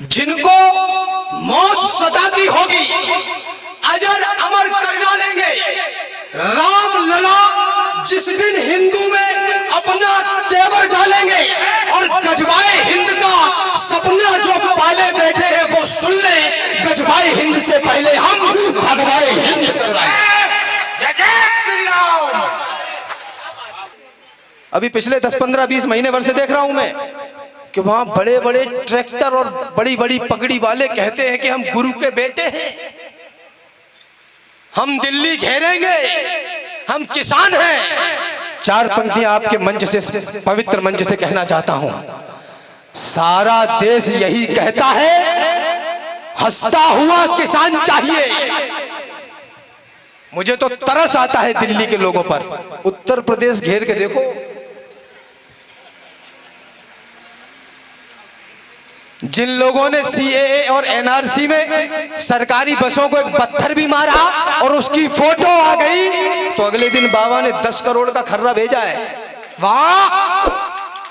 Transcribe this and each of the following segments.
जिनको मौत सताती होगी अजर अमर कर डालेंगे। राम लला जिस दिन हिंदू में अपना तेवर डालेंगे और गजवाए हिंद का सपना जो पाले बैठे हैं वो सुन ले, गजवाए हिंद से पहले हम भगवाए हिंद कर डालेंगे। जय श्री राम। अभी पिछले 10, 15, 20 महीने भर से देख रहा हूं मैं कि वहां बड़े बड़े ट्रैक्टर और बड़ी बड़ी पगड़ी वाले कहते हैं कि हम गुरु के बेटे हैं, हम दिल्ली घेरेंगे, हम किसान हैं। चार पंक्तियां आपके मंच से, पवित्र मंच से कहना चाहता हूं। सारा देश यही कहता है, हंसता हुआ किसान चाहिए। मुझे तो तरस आता है दिल्ली के लोगों पर। उत्तर प्रदेश घेर के देखो, जिन लोगों ने सीएए और एनआरसी में सरकारी बसों को एक पत्थर भी मारा और उसकी फोटो आ गई तो अगले दिन बाबा ने 10 करोड़ का खर्रा भेजा है। वाह,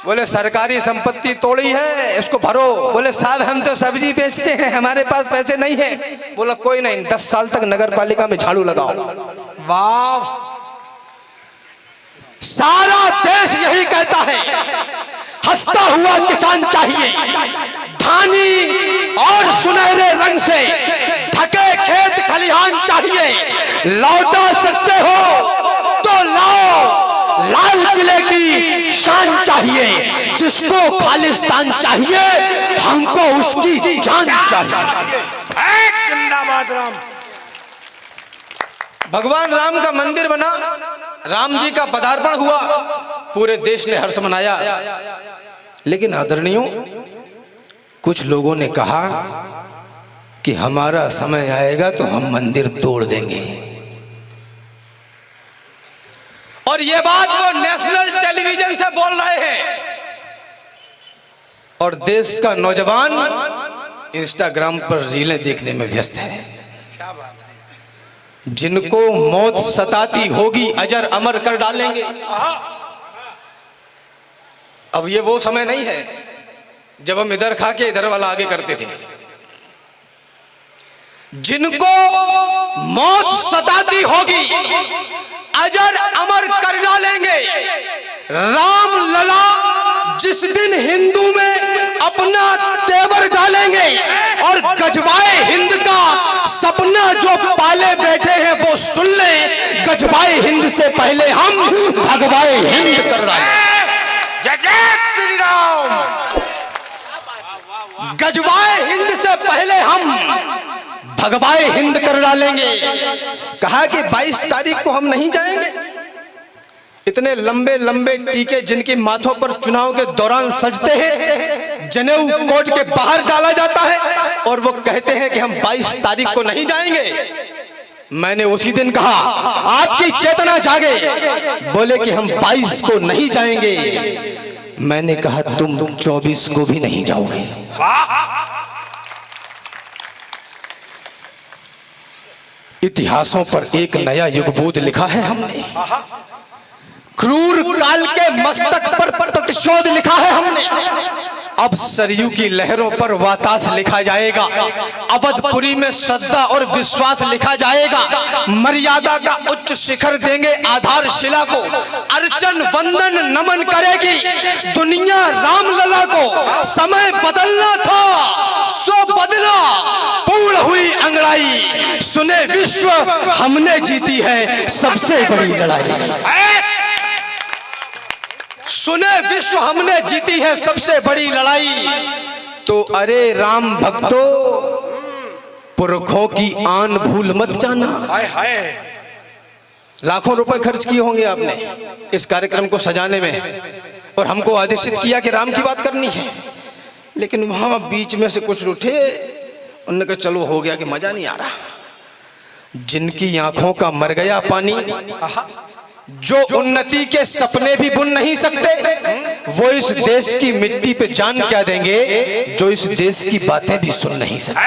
बोले सरकारी संपत्ति तोड़ी है, इसको भरो। बोले साहब हम तो सब्जी बेचते हैं, हमारे पास पैसे नहीं है। बोला कोई नहीं, 10 साल तक नगर पालिका में झाड़ू लगाओ। वाह, सारा देश यही कहता है, हंसता हुआ किसान चाहिए। धानी और सुनहरे रंग से ढके खेत खलिहान चाहिए। लौटा सकते हो तो लाओ, लाल किले की शान चाहिए। जिसको खालिस्तान चाहिए हमको उसकी जान चाहिए। जिंदाबाद राम। भगवान राम का मंदिर बना, राम जी का पदार्पण हुआ, पूरे देश ने हर्ष मनाया। लेकिन आदरणीयों, कुछ लोगों ने कहा कि हमारा समय आएगा तो हम मंदिर तोड़ देंगे। और ये बात वो नेशनल टेलीविजन से बोल रहे हैं और देश का नौजवान इंस्टाग्राम पर रीलें देखने में व्यस्त है। क्या बात है। जिनको मौत सताती होगी अजर अमर कर डालेंगे। अब ये वो समय नहीं है जब हम इधर खा के इधर वाला आगे करते थे। जिनको मौत सताती होगी अजर अमर कर डालेंगे। राम लला जिस दिन हिंदू में अपना तेवर डालेंगे और गजवाए हिंद का सपना जो पाले बैठे हैं वो सुन ले, गजवाए हिंद से पहले हम भगवाए हिंद कर डालेंगे। जय श्री राम। गजवाए हिंद से पहले हम भगवाए हिंद कर डालेंगे। कहा कि 22 तारीख को हम नहीं जाएंगे। इतने लंबे लंबे टीके जिनके माथों पर चुनाव के दौरान सजते हैं, जनेऊ कोर्ट के बाहर डाला जाता है और वो कहते हैं कि हम 22 तारीख को नहीं जाएंगे। मैंने उसी दिन कहा आपकी चेतना जागे, बोले कि हम 22 को नहीं जाएंगे। मैंने कहा तुम 24 को भी नहीं जाओगे। इतिहासों पर एक नया युगबोध लिखा है हमने। क्रूर काल के मस्तक पर प्रतिशोध लिखा है हमने। अब सरयू की लहरों पर वातास लिखा जाएगा। अवधपुरी में श्रद्धा और विश्वास लिखा जाएगा। मर्यादा का उच्च शिखर देंगे आधारशिला को। अर्चन वंदन नमन करेगी दुनिया रामलला को। समय बदलना था सो बदला, पूर्ण हुई अंगड़ाई। सुने विश्व हमने जीती है सबसे बड़ी लड़ाई। सुने विश्व हमने जीती है सबसे बड़ी लड़ाई। तो अरे राम भक्तों, पुरखों की आन भूल मत जाना। हाय हाय, लाखों रुपए खर्च किए होंगे आपने इस कार्यक्रम को सजाने में और हमको आदेशित किया कि राम की बात करनी है। लेकिन वहां बीच में से कुछ उठे, उन्होंने कहा चलो हो गया कि मजा नहीं आ रहा। जिनकी आंखों का मर गया पानी, जो उन्नति के सपने भी बुन नहीं सकते, वो इस देश की मिट्टी पे जान क्या देंगे जो इस देश की बातें भी सुन नहीं सकते।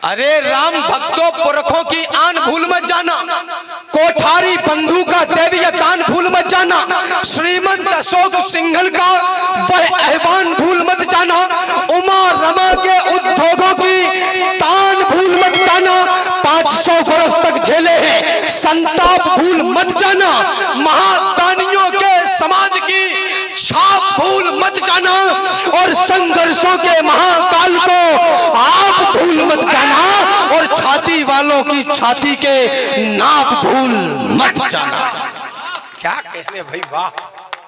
अरे राम भक्तों, पुरखों की आन भूल मत जाना। कोठारी बंधु का देवीयता ऐलान भूल मत जाना, श्रीमंत अशोक सिंघल का वह ऐलान भूल मत जाना, उमा रमा के उद्योगों की तान भूल मत जाना, 500 वर्ष तक झेले हैं संताप भूल मत जाना, महादानियों के समाज की छाप भूल मत जाना, और संघर्षों के महाकाल को आप भूल मत जाना, और छाती वालों की छाती के नाप भूल मत जाना। क्या कहने भाई, वाह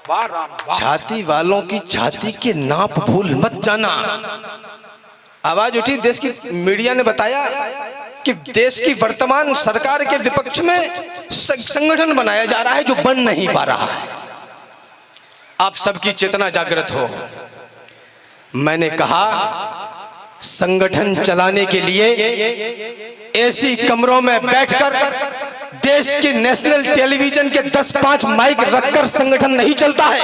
वाह राम वाह। छाती वालों की छाती के नाप भूल मत जाना। आवाज उठी, देश की मीडिया ने बताया कि देश की वर्तमान सरकार के विपक्ष में संगठन बनाया जा रहा है जो बन नहीं पा रहा है। आप सबकी चेतना जागृत हो। मैंने कहा संगठन चलाने के लिए एसी कमरों में बैठकर देश के नेशनल टेलीविजन के 10-5 माइक रखकर संगठन नहीं चलता है।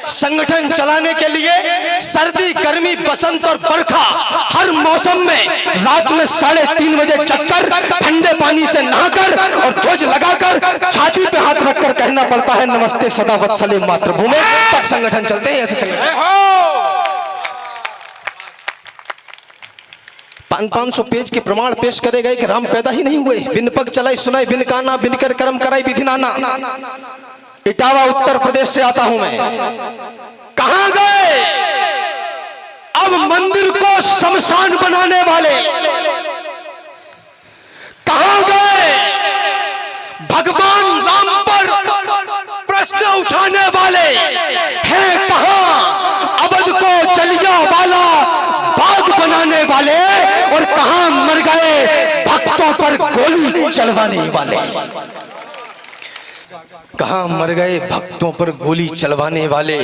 संगठन चलाने के लिए सर्दी, गर्मी, बसंत और बरखा हर मौसम में रात में 3:30 बजे चक्कर, ठंडे पानी से नहाकर और ध्वज लगाकर छाती पे हाथ रखकर कहना पड़ता है नमस्ते सदा वत्सले मातृभूमि, तब संगठन चलते हैं। ऐसे संगठन 500 पेज के प्रमाण पेश करे गए कि राम पैदा ही नहीं हुए। बिन पग चलाई सुनाई बिन काना, बिन कर कर्म कराई विधि नाना। इटावा उत्तर प्रदेश से आता हूं मैं। कहां गए अब मंदिर को शमशान बनाने वाले? कहां गए भगवान राम पर प्रश्न उठाने वाले? हैं कहां अवध को जलिया वाला बाग बनाने वाले? और कहां मर गए भक्तों पर गोली चलवाने वाले? कहां मर गए भक्तों पर गोली चलवाने वाले?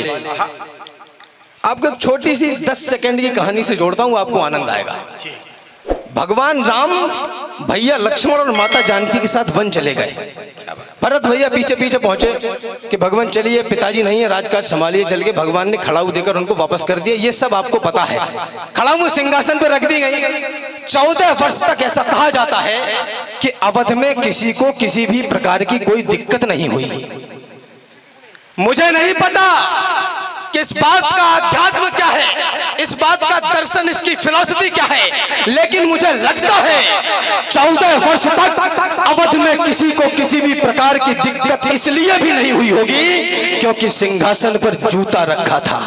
आपको एक छोटी सी 10 सेकंड की कहानी से जोड़ता हूं, आपको आनंद आएगा। भगवान राम भैया लक्ष्मण और माता जानकी के साथ वन चले गए। भरत भैया पीछे पीछे पहुंचे कि भगवान चलिए, पिताजी नहीं है, राजकाज संभालिए। चल के भगवान ने खड़ाऊ देकर उनको वापस कर दिया। ये सब आपको पता है। खड़ाऊ सिंहासन पर रख दी गई। 14 वर्ष तक ऐसा कहा जाता है कि अवध में किसी को किसी भी प्रकार की कोई दिक्कत नहीं हुई। मुझे नहीं पता कि इस बात का अध्यात्म क्या है, इस बात का दर्शन, इसकी फिलॉसफी क्या है, लेकिन मुझे लगता है 14 वर्ष तक अवध में किसी को किसी भी प्रकार की दिक्कत इसलिए भी नहीं हुई होगी क्योंकि सिंहासन पर जूता रखा था।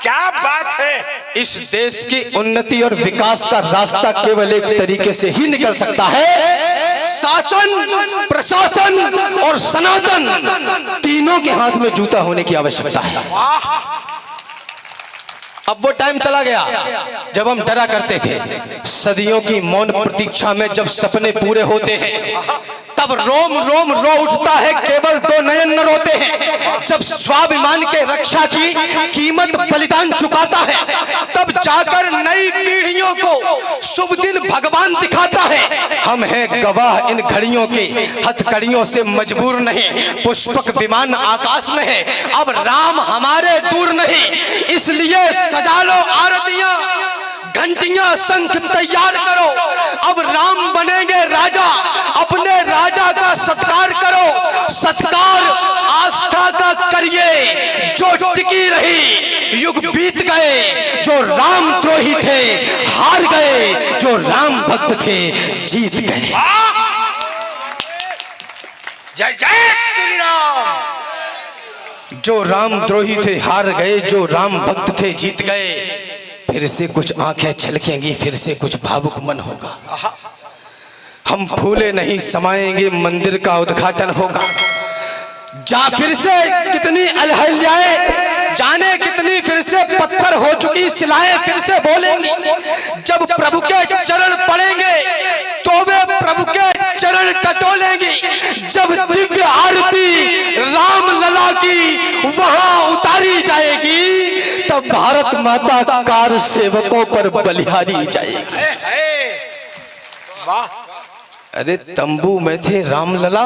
क्या बात है। इस देश की उन्नति और विकास का रास्ता केवल एक तरीके से ही निकल सकता है, शासन, प्रशासन और सनातन तीनों के हाथ में जूता होने की आवश्यकता है। अब वो टाइम चला गया जब हम डरा करते थे। सदियों की मौन प्रतीक्षा में जब सपने पूरे होते हैं तब रोम रोम रो उठता है, केवल 2 नयन न रोते हैं। जब स्वाभिमान के रक्षा की कीमत बलिदान चुकाता है तब जाकर नई पीढ़ियों को शुभ दिन भगवान दिखाता है। हम हैं गवाह इन घड़ियों के, हथकड़ियों से मजबूर नहीं। पुष्पक विमान आकाश में है, अब राम हमारे दूर नहीं। इसलिए सजा लो आरतियां, घंटियां, शंख तैयार करो। अब राम बनेंगे राजा, अपने राजा का सत्कार करो। सत्कार आस्था का करिए जो टिकी रही। युग बीत गए, जो राम द्रोही थे हार गए, जो राम भक्त थे जीत गए। जय जय श्री राम। जो राम द्रोही थे हार गए, जो राम भक्त थे जीत गए। फिर से कुछ आंखें छलकेंगी, फिर से कुछ भावुक मन होगा। हम फूले नहीं समाएंगे, मंदिर का उद्घाटन होगा। जा फिर से कितनी अलहल्याएं, जाने कितनी फिर से पत्थर हो चुकी शिलाएं फिर से बोलेंगी। जब प्रभु के चरण पड़ेंगे तो वे प्रभु के चरण टटोलेंगी। जब दिव्य आरती राम लला की वहां उतारी जाएगी तब भारत माता कार सेवकों पर बलिहारी जाएगी। वाह। अरे तंबू में थे रामलला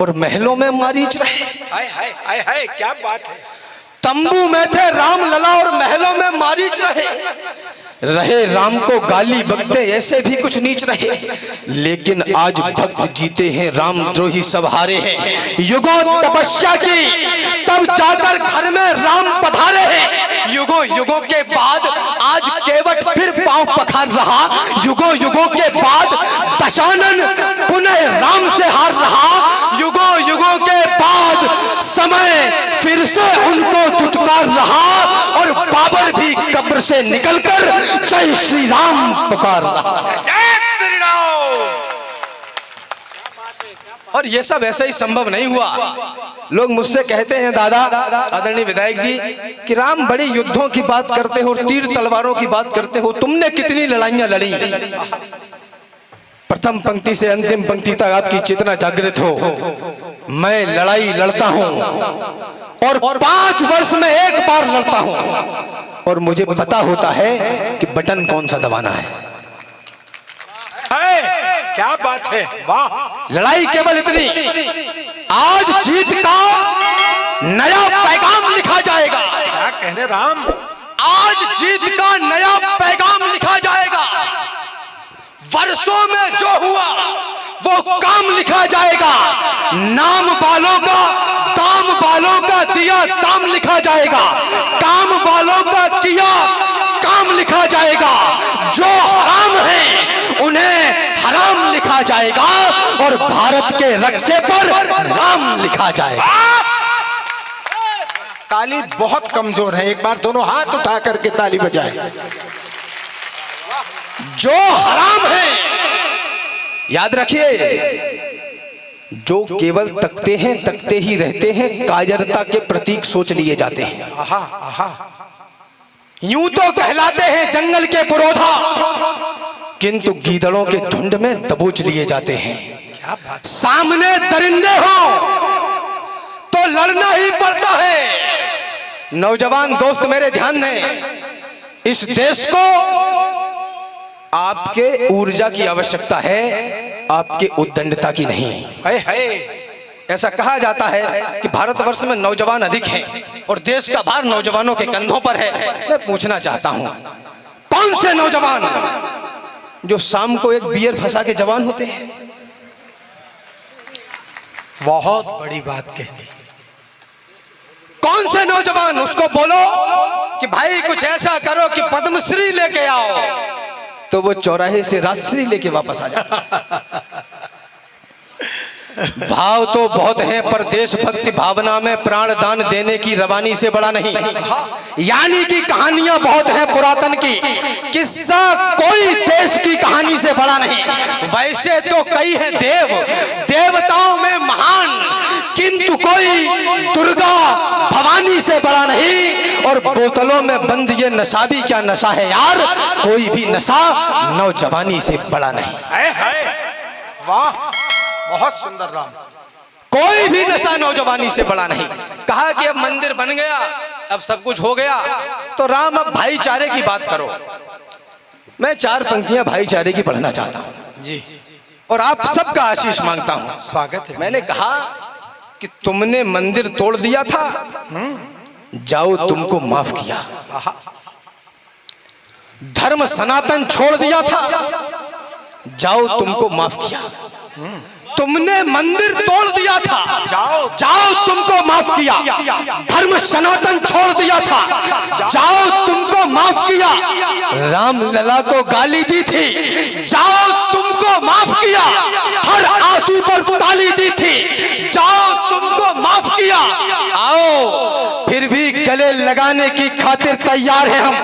और महलों में मारीच रहे। हाय हाय हाय हाय, क्या बात है। तंबू में थे रामलला और महलों में मारीच रहे। रहे राम को गाली बकते ऐसे भी कुछ नीच रहे, लेकिन आज भक्त जीते हैं रामद्रोही सब हारे हैं। युगों तपस्या की तब जाकर घर में राम पधारे हैं। युगों युगों के बाद आज केवट फिर पांव पखार रहा। युगों युगों के बाद दशानन पुनः राम से हार रहा। युगों युगों के बाद समय फिर से उनको दुत्कार रहा और बाबर भी कब्र से निकलकर जय श्री राम पुकार रहा। जय श्री राम। और ये सब ऐसे ही संभव नहीं हुआ। लोग मुझसे कहते हैं दादा आदरणीय विधायक जी कि राम बड़ी युद्धों की बात करते हो, तीर तलवारों की बात करते हो, तुमने कितनी लड़ाइयां लड़ी। प्रथम पंक्ति से अंतिम पंक्ति तक आपकी चेतना जागृत हो। मैं लड़ाई लड़ता हूं और 5 वर्ष में एक बार लड़ता हूं, और मुझे पता होता है कि बटन कौन सा दबाना है। क्या बात है, वाह। लड़ाई केवल इतनी, आज जीत का नया पैगाम लिखा जाएगा। क्या कहने राम, आज जीत का नया पैगाम लिखा जाएगा। वर्षों में जो हुआ वो काम लिखा जाएगा। नाम वालों का दाम वालों का दिया दाम लिखा जाएगा। काम वालों का किया काम लिखा जाएगा। जो हराम है उन्हें हराम लिखा जाएगा और भारत के रक्शे पर राम लिखा जाएगा। ताली बहुत कमजोर है, एक बार दोनों हाथ उठा करके ताली बजाए। जो हराम है, याद रखिए, जो केवल तकते हैं तकते ही रहते हैं, कायरता के प्रतीक सोच लिए जाते हैं। आहा आहा। यूं तो कहलाते हैं जंगल के पुरोधा, किंतु गीदड़ों के झुंड में दबोच लिए जाते हैं। क्या बात। सामने दरिंदे हो तो लड़ना ही पड़ता है। नौजवान दोस्त मेरे ध्यान दें, इस देश को आपके ऊर्जा की आवश्यकता है, आपके उद्दंडता की नहीं। है। ऐसा कहा जाता है कि भारतवर्ष में नौजवान अधिक हैं और देश का भार नौजवानों के कंधों पर है। मैं पूछना चाहता हूं, कौन से नौजवान जो शाम को एक बियर फंसा के जवान होते हैं? बहुत बड़ी बात कह दी। कौन से नौजवान, उसको बोलो कि भाई कुछ ऐसा करो कि पद्मश्री लेके आओ, तो वो चौराहे से राजश्री लेके वापस आ जाता। भाव तो बहुत हैं पर देशभक्ति भावना में प्राण दान देने की रवानी से बड़ा नहीं। यानी कि कहानियां बहुत हैं पुरातन की, किस्सा कोई देश की कहानी से बड़ा नहीं। वैसे तो कई हैं देव, देवताओं में महान, किंतु कोई दुर्गा भवानी से बड़ा नहीं। और बोतलों में बंद ये नशा भी क्या नशा है यार, कोई भी नशा नौजवानी से बड़ा नहीं। है। वाह, बहुत सुंदर राम। कोई भी नशा नौजवानी से बड़ा नहीं। कहा कि अब मंदिर बन गया, अब सब कुछ हो गया, तो राम अब भाईचारे की बात करो। मैं 4 पंक्तियां भाईचारे की पढ़ना चाहता हूं जी, और आप सबका आशीष मांगता हूं। स्वागत है। मैंने कहा कि तुमने मंदिर तोड़ दिया था, जाओ तुमको माफ किया। धर्म सनातन छोड़ दिया था, जाओ तुमको माफ किया। तुमने मंदिर तोड़ दिया था, जाओ तुमको माफ किया। धर्म सनातन छोड़ दिया था, जाओ तुमको माफ किया। राम लला को गाली दी थी, जाओ तुमको माफ किया। हर आंसू पर ताली दी थी, जाओ तुमको माफ किया। आओ फिर भी गले लगाने की खातिर तैयार है हम,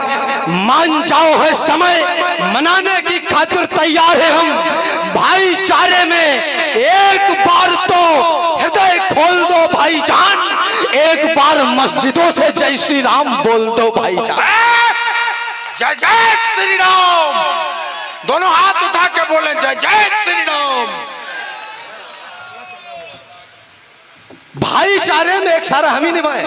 मान जाओ है समय मनाने की खातिर तैयार है हम। भाईचारे में एक बार तो हृदय खोल दो भाईजान, एक बार मस्जिदों से जय श्री राम बोल दो भाईजान। जय जय श्री राम। दोनों हाथ उठा के बोले जय जय श्री राम। भाईचारे में एक सारा हम ही निभाए।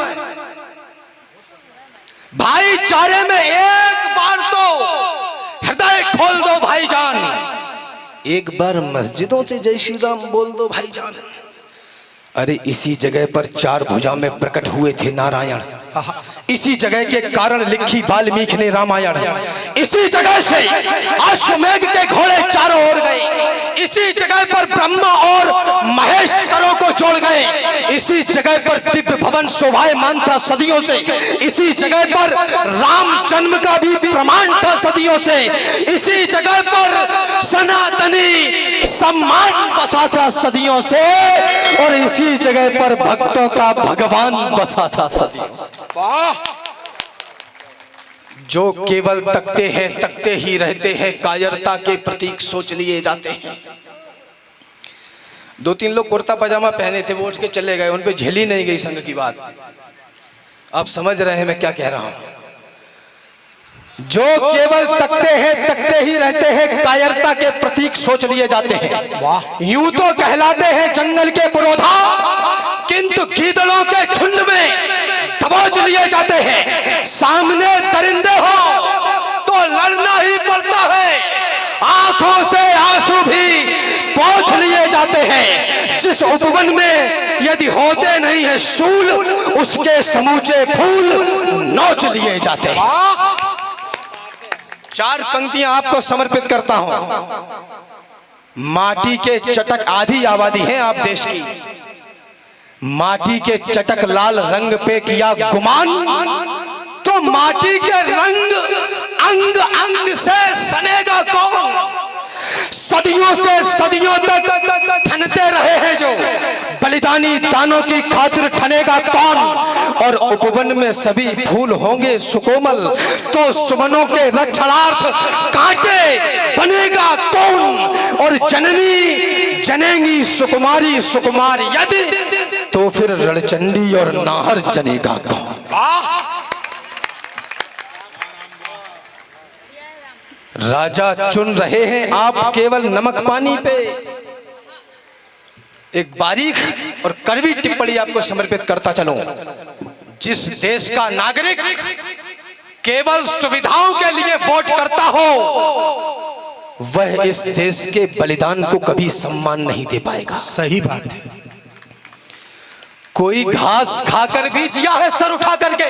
भाईचारे में एक बार तो हृदय खोल दो भाईजान, एक बार मस्जिदों से जय श्री राम बोल दो भाईजान। अरे इसी जगह पर 4 भुजा में प्रकट हुए थे नारायण, इसी जगह के कारण लिखी वाल्मीकि ने रामायण। इसी जगह से अश्वमेध के घोड़े चारों ओर गए। इसी जगह पर ब्रह्मा और महेश करों को जोड़ गए। इसी जगह पर दिव्य भवन शोभायमान था सदियों से। इसी जगह पर राम जन्म का भी प्रमाण था सदियों से। इसी जगह पर सनातनी सम्मान बसा था सदियों से, और इसी जगह पर भक्तों का भगवान बसा था सदियों से। जो केवल तकते ही रहते हैं, कायरता के प्रतीक सोच लिए जाते हैं। 2-3 लोग कुर्ता पजामा पहने थे, वो उठ के चले गए, उन पे झेली नहीं गई संघ की बात। आप समझ रहे हैं मैं क्या कह रहा हूं? जो केवल तकते ही रहते हैं, कायरता के प्रतीक सोच लिए जाते हैं। यूं तो कहलाते हैं जंगल के पुरोधा, किंतु गीदड़ों के झुंड में दबोच लिए जाते हैं। सामने दरिंदे हो तो लड़ना ही पड़ता है। आंखों से आंसू भी पोंछ लिए जाते हैं। जिस उपवन में यदि होते नहीं है शूल, उसके समूचे फूल नोच लिए जाते हैं। 4 पंक्तियां आपको समर्पित करता हूं। माटी के चटक आधी आबादी है आप देश की। माटी के चटक लाल रंग पे किया गुमान, तो माटी के रंग अंग अंग से सनेगा कौन? सदियों से सदियों तक ठनते रहे हैं जो बलिदानी दानों की खातिर ठनेगा कौन? और उपवन में सभी फूल होंगे सुकोमल, तो सुमनों के रक्षणार्थ कांटे बनेगा कौन? और जननी जनेगी सुकुमारी सुकुमार यदि, तो फिर रणचंडी और नाहर जनेगा कौन? राजा चुन रहे हैं आप केवल नमक पानी पे। एक बारीक और कड़वी टिप्पणी आपको समर्पित करता चलूं। जिस देश का नागरिक केवल सुविधाओं के लिए वोट करता हो, वह इस देश के बलिदान को कभी सम्मान नहीं दे पाएगा। सही बात है। कोई घास खाकर भी जिया है सर उठा करके,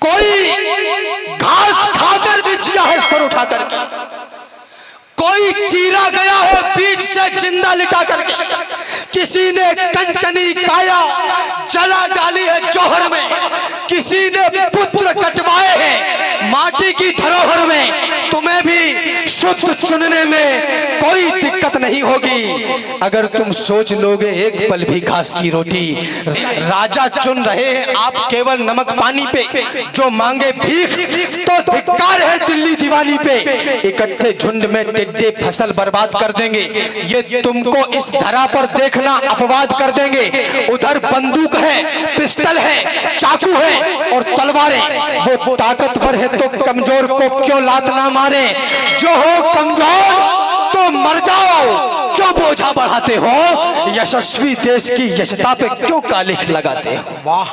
कोई घास खाकर भी जिया है सर उठा करके, कोई चीरा गया है बीच से जिंदा लिटा करके, किसी ने कंचनी काया जला डाली है जौहर में, किसी ने पुत्र कटवाए हैं माटी की धरोहर में। तुम्हें भी शुद्ध चुनने में कोई दिक्कत नहीं होगी अगर तुम सोच लोगे एक पल भी घास की रोटी। राजा चुन रहे हैं आप केवल नमक पानी पे, जो मांगे भीख तो धिक्कार है दिल्ली दीवानी पे। इकट्ठे झुंड में टिड्डे फसल बर्बाद कर देंगे, ये तुमको इस धरा पर देखना अपवाद कर देंगे। उधर बंदूक है, पिस्टल है, चाकू है और तलवारें। वो ताकतवर है तो कमजोर को क्यों लात ना मारे? जो हो कमजोर तो मर जाओ, क्यों बोझा बढ़ाते हो? यशस्वी देश की यशता पे क्यों कालिख लगाते हो? वाह।